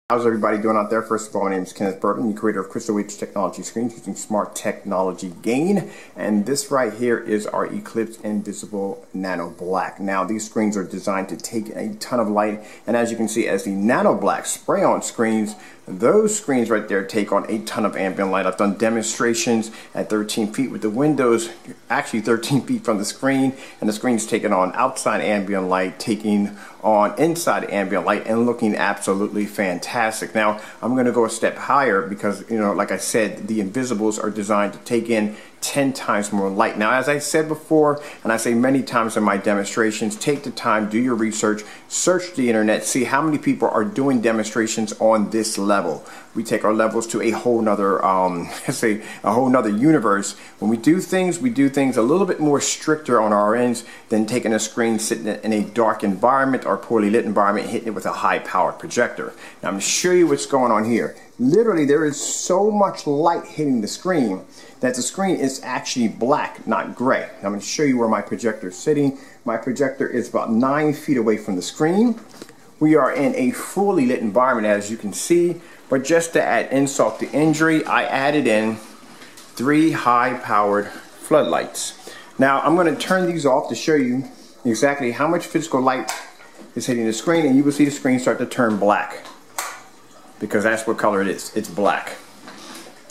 How's everybody doing out there? First of all, my name is Kenneth Burton, the creator of Crystal Wave Technology Screens using smart technology gain. And this right here is our Eclipse Invisible Nano Black. Now, these screens are designed to take a ton of light. And as you can see, as the Nano Black spray on screens, those screens right there take on a ton of ambient light. I've done demonstrations at 13 feet with the windows, actually 13 feet from the screen, and the screen's taking on outside ambient light, taking on inside ambient light, and looking absolutely fantastic. Now, I'm going to go a step higher because, you know, like I said, the Invisibles are designed to take in 10 times more light. Now, as I said before, and I say many times in my demonstrations, take the time, do your research, search the internet, see how many people are doing demonstrations on this level. We take our levels to a whole nother, let's say, a whole nother universe. When we do things a little bit more stricter on our ends than taking a screen, sitting in a dark environment or poorly lit environment, hitting it with a high-powered projector. Now, I'm going to show you what's going on here. Literally, there is so much light hitting the screen that the screen is actually black, not gray. I'm going to show you where my projector is sitting. My projector is about 9 feet away from the screen. We are in a fully lit environment, as you can see, but just to add insult to injury, I added in 3 high-powered floodlights. Now, I'm going to turn these off to show you exactly how much physical light is hitting the screen, and you will see the screen start to turn black, because that's what color it is. It's black.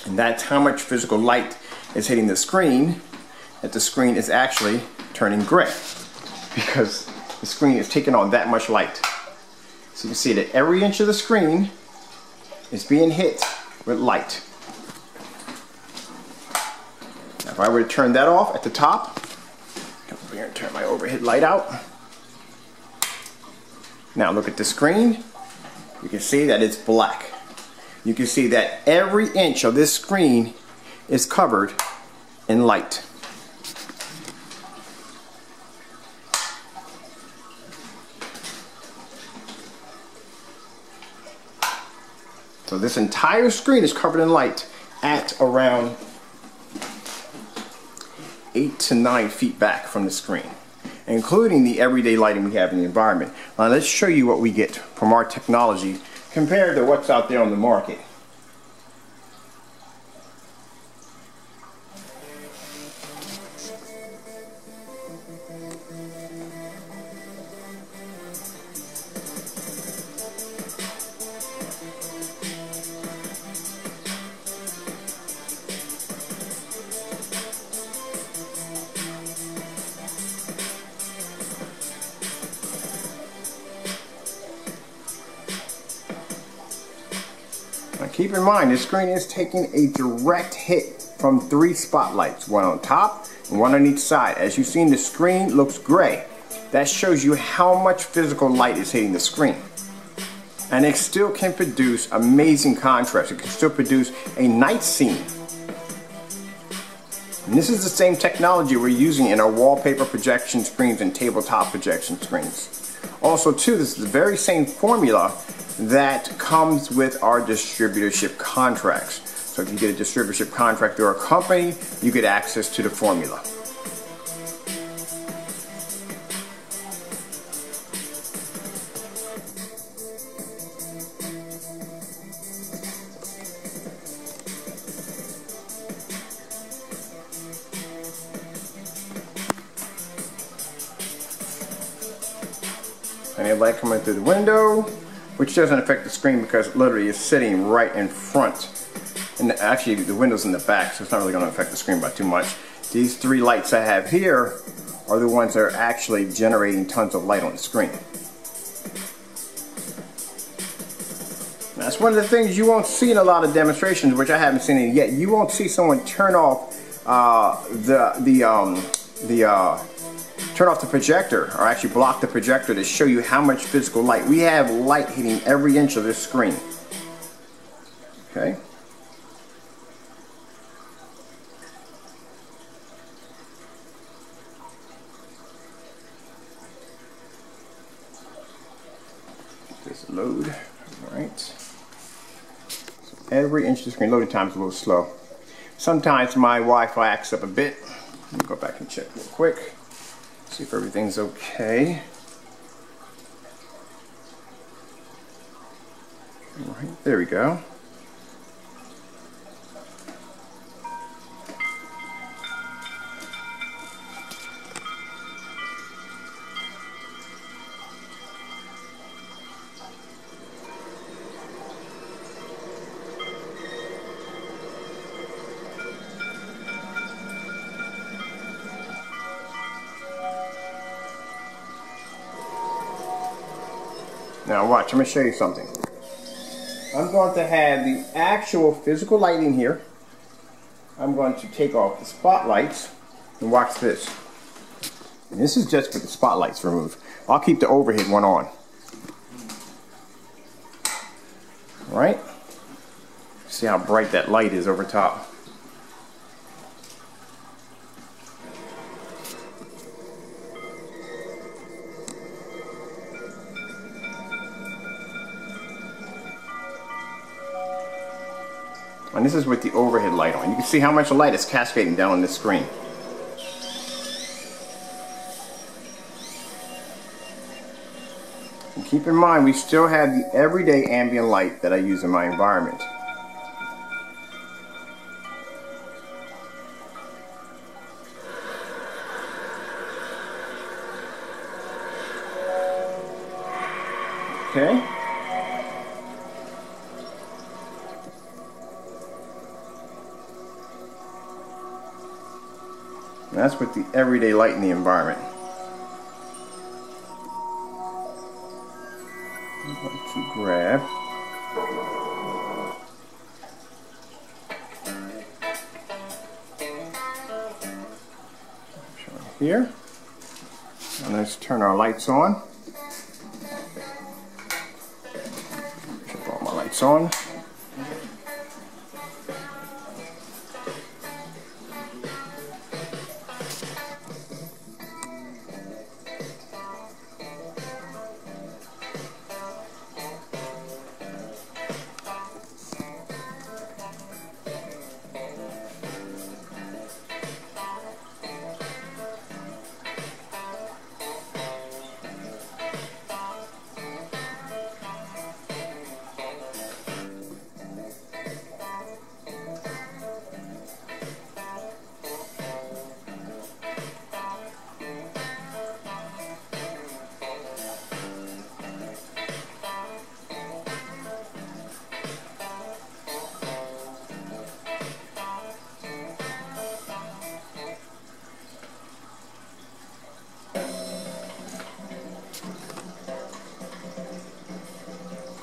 And that's how much physical light is hitting the screen, that the screen is actually turning gray, because the screen is taking on that much light. So you can see that every inch of the screen is being hit with light. Now, if I were to turn that off at the top, come over here and turn my overhead light out. Now look at the screen. You can see that it's black. You can see that every inch of this screen is covered in light. So this entire screen is covered in light at around 8 to 9 feet back from the screen, including the everyday lighting we have in the environment. Now let's show you what we get from our technology compared to what's out there on the market. Now keep in mind, this screen is taking a direct hit from 3 spotlights, one on top and one on each side. As you've seen, the screen looks gray. That shows you how much physical light is hitting the screen. And it still can produce amazing contrast. It can still produce a night scene. And this is the same technology we're using in our wallpaper projection screens and tabletop projection screens. Also too, this is the very same formula that comes with our distributorship contracts. So if you get a distributorship contract through our company, you get access to the formula. Plenty of light coming through the window, which doesn't affect the screen because literally it's sitting right in front. And actually the window's in the back, so it's not really going to affect the screen by too much. These 3 lights I have here are the ones that are actually generating tons of light on the screen. That's one of the things you won't see in a lot of demonstrations, which I haven't seen it yet. You won't see someone turn off turn off the projector, or actually block the projector to show you how much physical light. We have light hitting every inch of this screen. Okay. Just load. Alright. So every inch of the screen. Loading time is a little slow. Sometimes my Wi-Fi acts up a bit. Let me go back and check real quick. See if everything's okay. Right, there we go. Now watch, I'm going to show you something. I'm going to have the actual physical lighting here. I'm going to take off the spotlights and watch this. And this is just with the spotlights removed. I'll keep the overhead one on. Right? See how bright that light is over top. And this is with the overhead light on. You can see how much light is cascading down on this screen. And keep in mind, we still have the everyday ambient light that I use in my environment. Okay. And that's with the everyday light in the environment. I'm going to grab here. And let's turn our lights on. Turn all my lights on.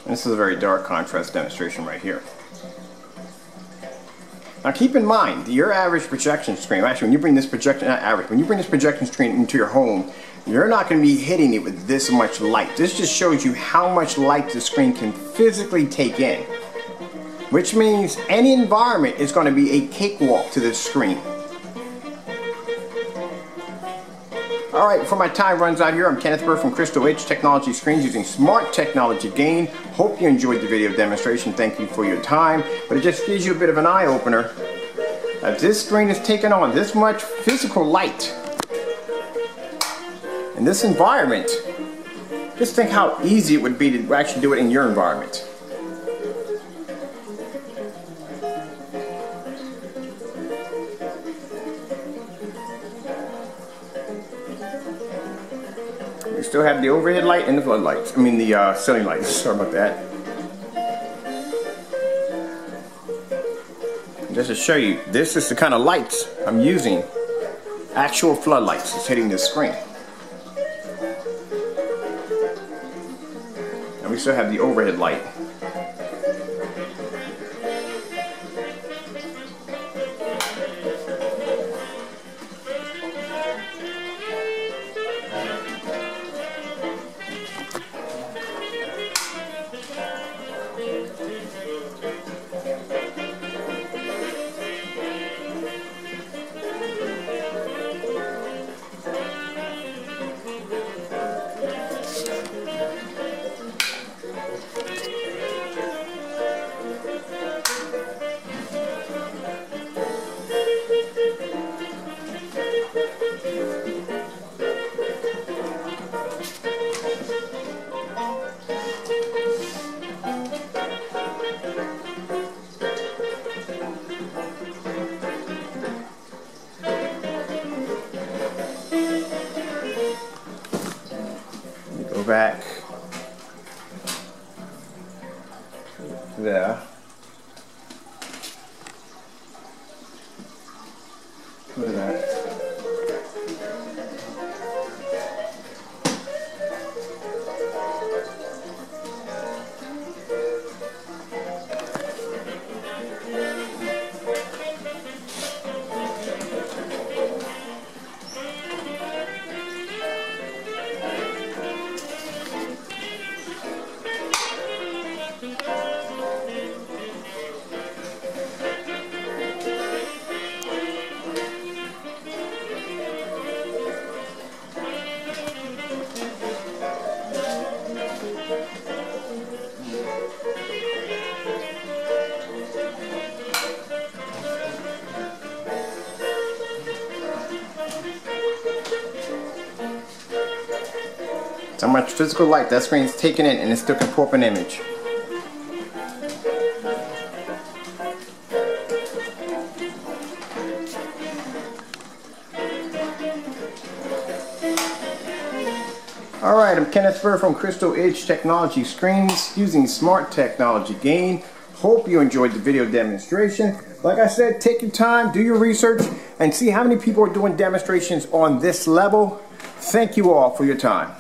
This is a very dark contrast demonstration right here. Now keep in mind, your average projection screen, actually when you bring this projection, not average, when you bring this projection screen into your home, you're not going to be hitting it with this much light. This just shows you how much light the screen can physically take in. Which means any environment is going to be a cakewalk to this screen. Alright, before my time runs out here, I'm Kenneth Burr from Crystal Edge Technology Screens using smart technology gain. Hope you enjoyed the video demonstration. Thank you for your time. But it just gives you a bit of an eye-opener. As this screen is taking on this much physical light in this environment, just think how easy it would be to actually do it in your environment. We still have the overhead light and the floodlights. I mean the ceiling lights. Sorry about that. Just to show you, this is the kind of lights I'm using. Actual floodlights is hitting this screen. And we still have the overhead light. back there. Look at that. So much physical light that screen's taking in, and it still can pull up an image. Alright, I'm Kenneth Burr from Crystal Edge Technology Screens using smart technology gain. Hope you enjoyed the video demonstration. Like I said, take your time, do your research, and see how many people are doing demonstrations on this level. Thank you all for your time.